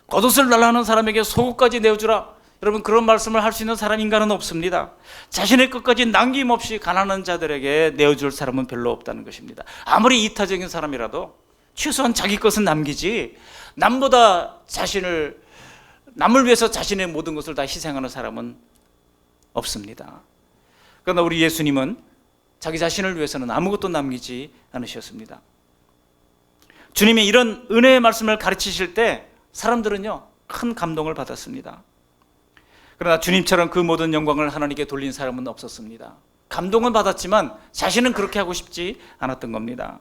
[SPEAKER 1] 겉옷을 달라는 사람에게 속옷까지 내어주라. 여러분, 그런 말씀을 할 수 있는 사람, 인간은 없습니다. 자신의 것까지 남김없이 가난한 자들에게 내어줄 사람은 별로 없다는 것입니다. 아무리 이타적인 사람이라도 최소한 자기 것은 남기지, 남을 위해서 자신의 모든 것을 다 희생하는 사람은 없습니다. 그러나 우리 예수님은 자기 자신을 위해서는 아무것도 남기지 않으셨습니다. 주님이 이런 은혜의 말씀을 가르치실 때 사람들은요, 큰 감동을 받았습니다. 그러나 주님처럼 그 모든 영광을 하나님께 돌린 사람은 없었습니다. 감동은 받았지만 자신은 그렇게 하고 싶지 않았던 겁니다.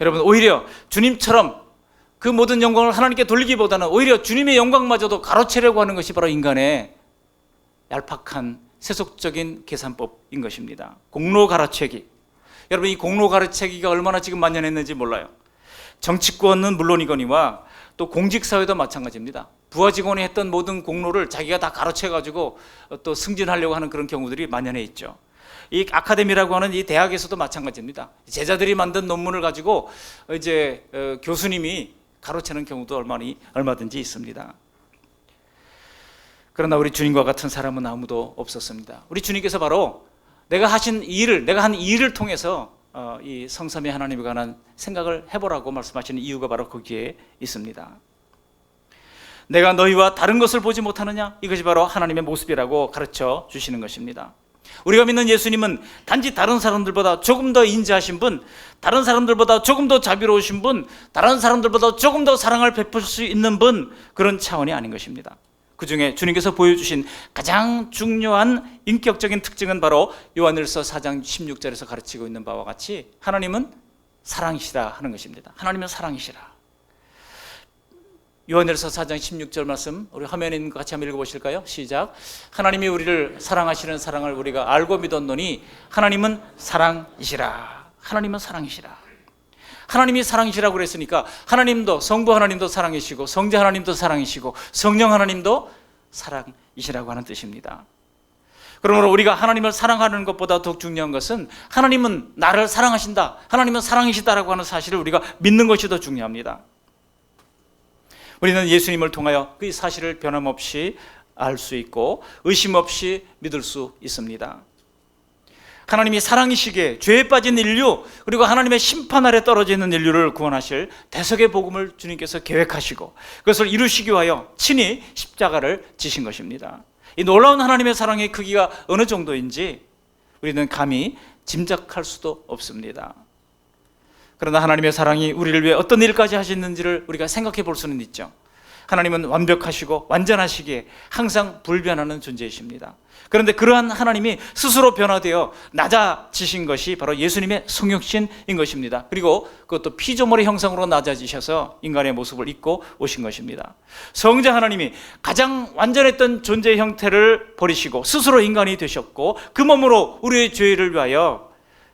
[SPEAKER 1] 여러분, 오히려 주님처럼 그 모든 영광을 하나님께 돌리기보다는 오히려 주님의 영광마저도 가로채려고 하는 것이 바로 인간의 얄팍한 세속적인 계산법인 것입니다. 공로 가로채기. 여러분, 이 공로 가로채기가 얼마나 지금 만연했는지 몰라요. 정치권은 물론이거니와 또 공직사회도 마찬가지입니다. 부하 직원이 했던 모든 공로를 자기가 다 가로채가지고 또 승진하려고 하는 그런 경우들이 만연해 있죠. 이 아카데미라고 하는 이 대학에서도 마찬가지입니다. 제자들이 만든 논문을 가지고 이제 교수님이 가로채는 경우도 얼마든지 있습니다. 그러나 우리 주님과 같은 사람은 아무도 없었습니다. 우리 주님께서 바로 내가 한 일을 통해서 이 성삼위 하나님에 관한 생각을 해보라고 말씀하시는 이유가 바로 거기에 있습니다. 내가 너희와 다른 것을 보지 못하느냐? 이것이 바로 하나님의 모습이라고 가르쳐 주시는 것입니다. 우리가 믿는 예수님은 단지 다른 사람들보다 조금 더 인자하신 분, 다른 사람들보다 조금 더 자비로우신 분, 다른 사람들보다 조금 더 사랑을 베풀 수 있는 분, 그런 차원이 아닌 것입니다. 그 중에 주님께서 보여주신 가장 중요한 인격적인 특징은 바로 요한일서 4장 16절에서 가르치고 있는 바와 같이 하나님은 사랑이시라 하는 것입니다. 하나님은 사랑이시라. 요한일서 4장 16절 말씀 우리 화면에 있는 것 같이 한번 읽어보실까요? 시작. 하나님이 우리를 사랑하시는 사랑을 우리가 알고 믿었노니 하나님은 사랑이시라. 하나님은 사랑이시라. 하나님이 사랑이시라고 그랬으니까 하나님도, 성부 하나님도 사랑이시고 성자 하나님도 사랑이시고 성령 하나님도 사랑이시라고 하는 뜻입니다. 그러므로 우리가 하나님을 사랑하는 것보다 더 중요한 것은 하나님은 나를 사랑하신다, 하나님은 사랑이시다라고 하는 사실을 우리가 믿는 것이 더 중요합니다. 우리는 예수님을 통하여 그 사실을 변함없이 알 수 있고 의심 없이 믿을 수 있습니다. 하나님이 사랑이시기에 죄에 빠진 인류, 그리고 하나님의 심판 아래 떨어져 있는 인류를 구원하실 대속의 복음을 주님께서 계획하시고 그것을 이루시기 위하여 친히 십자가를 지신 것입니다. 이 놀라운 하나님의 사랑의 크기가 어느 정도인지 우리는 감히 짐작할 수도 없습니다. 그러나 하나님의 사랑이 우리를 위해 어떤 일까지 하셨는지를 우리가 생각해 볼 수는 있죠. 하나님은 완벽하시고 완전하시기에 항상 불변하는 존재이십니다. 그런데 그러한 하나님이 스스로 변화되어 낮아지신 것이 바로 예수님의 성육신인 것입니다. 그리고 그것도 피조물의 형상으로 낮아지셔서 인간의 모습을 입고 오신 것입니다. 성자 하나님이 가장 완전했던 존재의 형태를 버리시고 스스로 인간이 되셨고 그 몸으로 우리의 죄를 위하여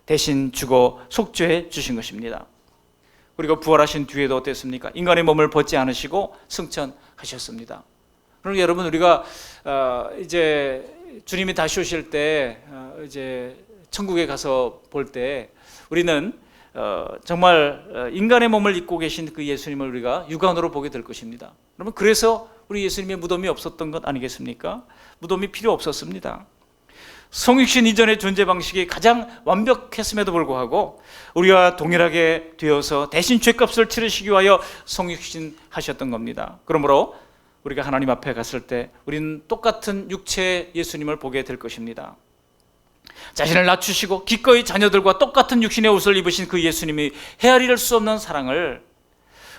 [SPEAKER 1] 대신 죽어 속죄해 주신 것입니다. 그리고 부활하신 뒤에도 어땠습니까? 인간의 몸을 벗지 않으시고 승천하셨습니다. 그러니까 여러분, 우리가 이제 주님이 다시 오실 때 이제 천국에 가서 볼 때 우리는 정말 인간의 몸을 입고 계신 그 예수님을 우리가 육안으로 보게 될 것입니다. 그러면 그래서 우리 예수님의 무덤이 없었던 것 아니겠습니까? 무덤이 필요 없었습니다. 성육신 이전의 존재 방식이 가장 완벽했음에도 불구하고 우리와 동일하게 되어서 대신 죄값을 치르시기 위하여 성육신 하셨던 겁니다. 그러므로 우리가 하나님 앞에 갔을 때 우리는 똑같은 육체의 예수님을 보게 될 것입니다. 자신을 낮추시고 기꺼이 자녀들과 똑같은 육신의 옷을 입으신 그 예수님이 헤아릴 수 없는 사랑을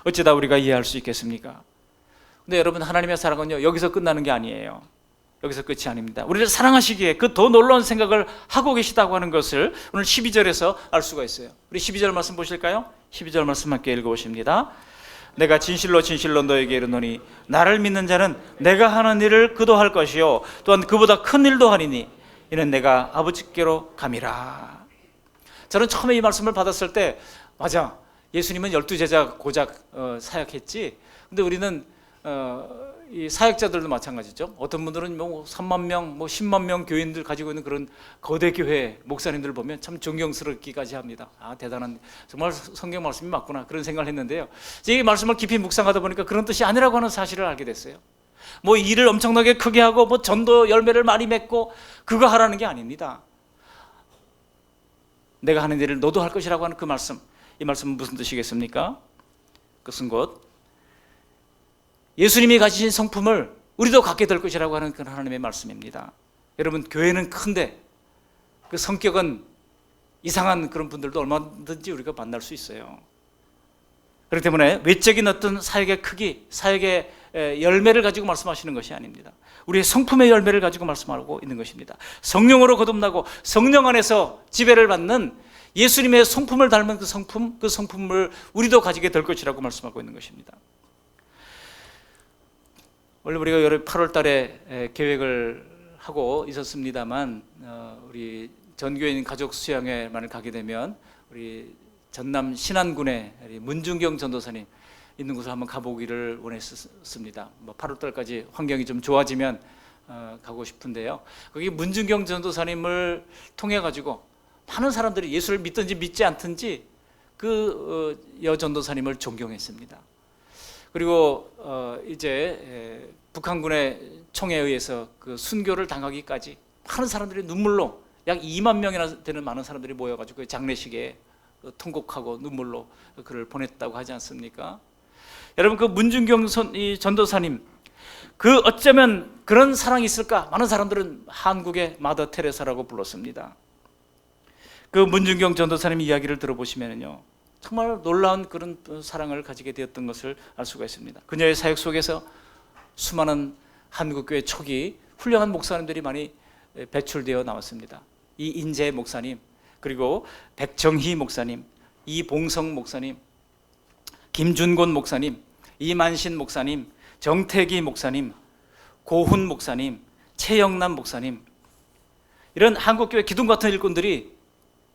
[SPEAKER 1] 어쩌다 우리가 이해할 수 있겠습니까? 근데 여러분, 하나님의 사랑은요, 여기서 끝나는 게 아니에요. 여기서 끝이 아닙니다. 우리를 사랑하시기에 그 더 놀라운 생각을 하고 계시다고 하는 것을 오늘 12절에서 알 수가 있어요. 우리 12절 말씀 보실까요? 12절 말씀 함께 읽어보십니다. 내가 진실로 진실로 너에게 이르노니 나를 믿는 자는 내가 하는 일을 그도 할 것이요 또한 그보다 큰 일도 하리니 이는 내가 아버지께로 감이라. 저는 처음에 이 말씀을 받았을 때, 맞아, 예수님은 12제자 고작 사역했지. 근데 우리는 이 사역자들도 마찬가지죠. 어떤 분들은 뭐 3만 명, 뭐 10만 명 교인들 가지고 있는 그런 거대 교회 목사님들 보면 참 존경스럽기까지 합니다. 아, 대단한, 정말 성경 말씀이 맞구나, 그런 생각을 했는데요. 이 말씀을 깊이 묵상하다 보니까 그런 뜻이 아니라고 하는 사실을 알게 됐어요. 뭐 일을 엄청나게 크게 하고 뭐 전도 열매를 많이 맺고 그거 하라는 게 아닙니다. 내가 하는 일을 너도 할 것이라고 하는 그 말씀, 이 말씀은 무슨 뜻이겠습니까? 그것은 곧 예수님이 가지신 성품을 우리도 갖게 될 것이라고 하는 그런 하나님의 말씀입니다. 여러분, 교회는 큰데 그 성격은 이상한 그런 분들도 얼마든지 우리가 만날 수 있어요. 그렇기 때문에 외적인 어떤 사역의 크기, 사역의 열매를 가지고 말씀하시는 것이 아닙니다. 우리의 성품의 열매를 가지고 말씀하고 있는 것입니다. 성령으로 거듭나고 성령 안에서 지배를 받는 예수님의 성품을 닮은 그 성품을 우리도 가지게 될 것이라고 말씀하고 있는 것입니다. 원래 우리가 8월 달에 계획을 하고 있었습니다만 우리 전교인 가족 수양회만을 가게 되면 우리 전남 신안군에 문중경 전도사님 있는 곳을 한번 가보기를 원했습니다. 8월 달까지 환경이 좀 좋아지면 가고 싶은데요. 거기 문중경 전도사님을 통해 가지고 많은 사람들이 예수를 믿든지 믿지 않든지 그 여전도사님을 존경했습니다. 그리고 이제 북한군의 총에 의해서 그 순교를 당하기까지 많은 사람들이 눈물로, 약 2만 명이나 되는 많은 사람들이 모여가지고 장례식에 통곡하고 눈물로 그를 보냈다고 하지 않습니까? 여러분, 그 문중경 전도사님, 그 어쩌면 그런 사랑이 있을까? 많은 사람들은 한국의 마더 테레사라고 불렀습니다. 그 문중경 전도사님 이야기를 들어보시면요, 정말 놀라운 그런 사랑을 가지게 되었던 것을 알 수가 있습니다. 그녀의 사역 속에서 수많은 한국교회 초기 훌륭한 목사님들이 많이 배출되어 나왔습니다. 이인재 목사님, 그리고 백정희 목사님, 이봉성 목사님, 김준곤 목사님, 이만신 목사님, 정태기 목사님, 고훈 목사님, 최영남 목사님, 이런 한국교회 기둥 같은 일꾼들이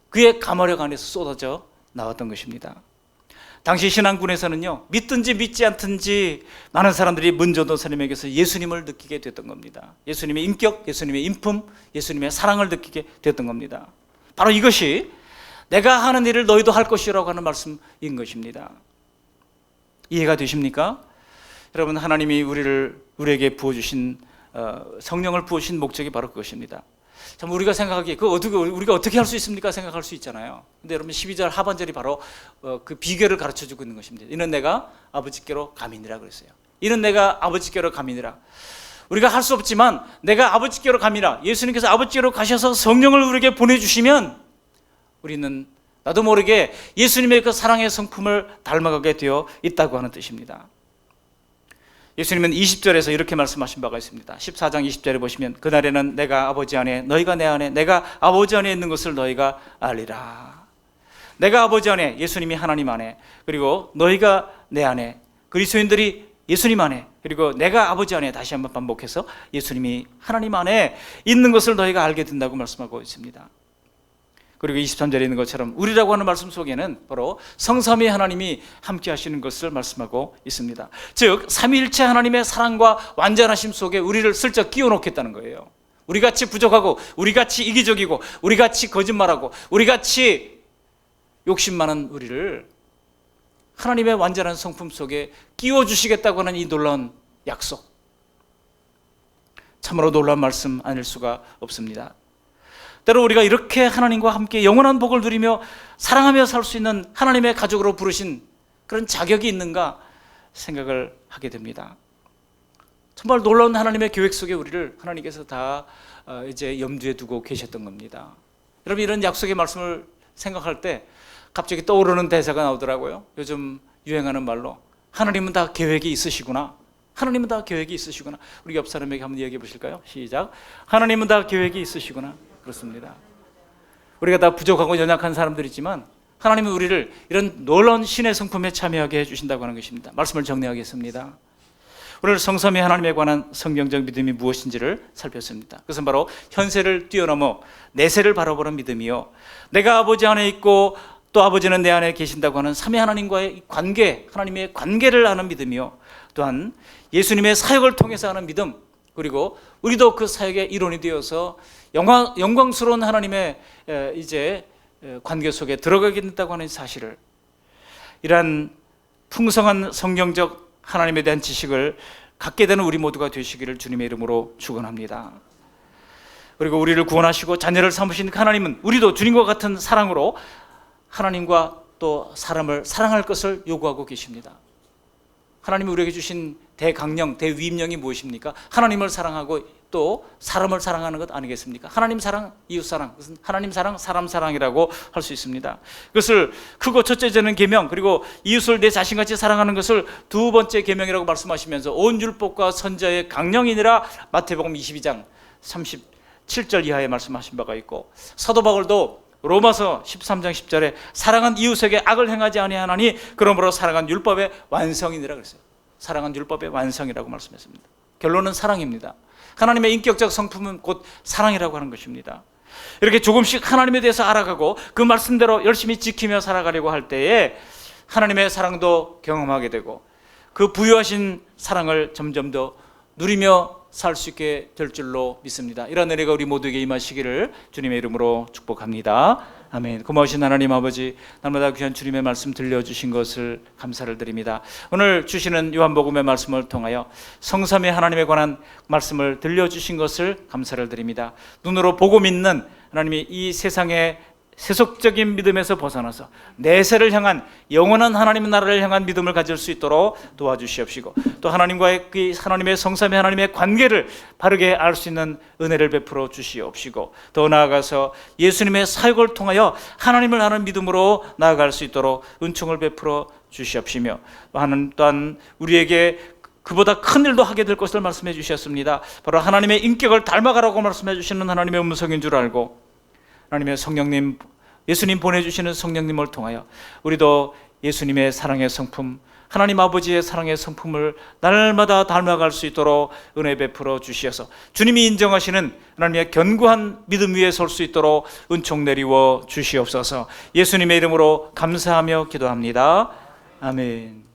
[SPEAKER 1] 그의 가마력 안에서 쏟아져 나왔던 것입니다. 당시 신안군에서는요, 믿든지 믿지 않든지 많은 사람들이 문전도사님에게서 예수님을 느끼게 됐던 겁니다. 예수님의 인격, 예수님의 인품, 예수님의 사랑을 느끼게 됐던 겁니다. 바로 이것이 내가 하는 일을 너희도 할 것이라고 하는 말씀인 것입니다. 이해가 되십니까? 여러분, 하나님이 우리에게 부어주신 성령을 부어주신 목적이 바로 그것입니다. 참, 우리가 생각하기에 우리가 어떻게 할 수 있습니까? 생각할 수 있잖아요. 근데 여러분, 12절 하반절이 바로 그 비결을 가르쳐주고 있는 것입니다. 이는 내가 아버지께로 가미니라 그랬어요. 이는 내가 아버지께로 가미니라. 우리가 할 수 없지만 내가 아버지께로 가미니라. 예수님께서 아버지께로 가셔서 성령을 우리에게 보내주시면 우리는 나도 모르게 예수님의 그 사랑의 성품을 닮아가게 되어 있다고 하는 뜻입니다. 예수님은 20절에서 이렇게 말씀하신 바가 있습니다. 14장 20절에 보시면 그날에는 내가 아버지 안에 너희가 내 안에 내가 아버지 안에 있는 것을 너희가 알리라. 내가 아버지 안에, 예수님이 하나님 안에, 그리고 너희가 내 안에, 그리스도인들이 예수님 안에, 그리고 내가 아버지 안에, 다시 한번 반복해서 예수님이 하나님 안에 있는 것을 너희가 알게 된다고 말씀하고 있습니다. 그리고 23절에 있는 것처럼 우리라고 하는 말씀 속에는 바로 성삼위 하나님이 함께 하시는 것을 말씀하고 있습니다. 즉 삼위일체 하나님의 사랑과 완전하심 속에 우리를 슬쩍 끼워 놓겠다는 거예요. 우리같이 부족하고 우리같이 이기적이고 우리같이 거짓말하고 우리같이 욕심 많은 우리를 하나님의 완전한 성품 속에 끼워 주시겠다고 하는 이 놀라운 약속, 참으로 놀라운 말씀 아닐 수가 없습니다. 때로 우리가 이렇게 하나님과 함께 영원한 복을 누리며 사랑하며 살 수 있는 하나님의 가족으로 부르신 그런 자격이 있는가 생각을 하게 됩니다. 정말 놀라운 하나님의 계획 속에 우리를 하나님께서 다 이제 염두에 두고 계셨던 겁니다. 여러분, 이런 약속의 말씀을 생각할 때 갑자기 떠오르는 대사가 나오더라고요. 요즘 유행하는 말로 하나님은 다 계획이 있으시구나. 하나님은 다 계획이 있으시구나. 우리 옆 사람에게 한번 이야기해 보실까요? 시작. 하나님은 다 계획이 있으시구나. 그렇습니다. 우리가 다 부족하고 연약한 사람들이지만 하나님은 우리를 이런 놀라운 신의 성품에 참여하게 해주신다고 하는 것입니다. 말씀을 정리하겠습니다. 오늘 성삼위 하나님에 관한 성경적 믿음이 무엇인지를 살폈습니다. 그것은 바로 현세를 뛰어넘어 내세를 바라보는 믿음이요, 내가 아버지 안에 있고 또 아버지는 내 안에 계신다고 하는 삼위 하나님과의 관계, 하나님의 관계를 아는 믿음이요, 또한 예수님의 사역을 통해서 하는 믿음, 그리고 우리도 그 사역의 일원이 되어서 영광스러운 하나님의 이제 관계 속에 들어가게 된다고 하는 사실을, 이러한 풍성한 성경적 하나님에 대한 지식을 갖게 되는 우리 모두가 되시기를 주님의 이름으로 축원합니다. 그리고 우리를 구원하시고 자녀를 삼으신 하나님은 우리도 주님과 같은 사랑으로 하나님과 또 사람을 사랑할 것을 요구하고 계십니다. 하나님이 우리에게 주신 대강령, 대위임령이 무엇입니까? 하나님을 사랑하고 또 사람을 사랑하는 것 아니겠습니까? 하나님 사랑, 이웃 사랑, 그것은 하나님 사랑, 사람 사랑이라고 할 수 있습니다. 그것을 크고 첫째 되는 계명, 그리고 이웃을 내 자신같이 사랑하는 것을 두 번째 계명이라고 말씀하시면서 온 율법과 선자의 강령이니라 마태복음 22장 37절 이하에 말씀하신 바가 있고, 사도 바울도 로마서 13장 10절에 사랑한 이웃에게 악을 행하지 아니하나니 그러므로 사랑한 율법의 완성이니라 그랬어요. 사랑한 율법의 완성이라고 말씀했습니다. 결론은 사랑입니다. 하나님의 인격적 성품은 곧 사랑이라고 하는 것입니다. 이렇게 조금씩 하나님에 대해서 알아가고 그 말씀대로 열심히 지키며 살아가려고 할 때에 하나님의 사랑도 경험하게 되고 그 부유하신 사랑을 점점 더 누리며 살 수 있게 될 줄로 믿습니다. 이런 은혜가 우리 모두에게 임하시기를 주님의 이름으로 축복합니다. 아멘. 고마우신 하나님 아버지, 날마다 귀한 주님의 말씀 들려주신 것을 감사를 드립니다. 오늘 주시는 요한복음의 말씀을 통하여 성삼위 하나님에 관한 말씀을 들려주신 것을 감사를 드립니다. 눈으로 보고 믿는 하나님이 이 세상의 세속적인 믿음에서 벗어나서 내세를 향한 영원한 하나님의 나라를 향한 믿음을 가질 수 있도록 도와주시옵시고, 또 하나님과의 그 하나님의 성삼위 하나님의 관계를 바르게 알 수 있는 은혜를 베풀어 주시옵시고, 더 나아가서 예수님의 사역을 통하여 하나님을 아는 믿음으로 나아갈 수 있도록 은총을 베풀어 주시옵시며, 또한 우리에게 그보다 큰 일도 하게 될 것을 말씀해 주셨습니다. 바로 하나님의 인격을 닮아가라고 말씀해 주시는 하나님의 음성인 줄 알고, 하나님의 성령님, 예수님 보내주시는 성령님을 통하여 우리도 예수님의 사랑의 성품, 하나님 아버지의 사랑의 성품을 날마다 닮아갈 수 있도록 은혜 베풀어 주시어서 주님이 인정하시는 하나님의 견고한 믿음 위에 설 수 있도록 은총 내리워 주시옵소서. 예수님의 이름으로 감사하며 기도합니다. 아멘.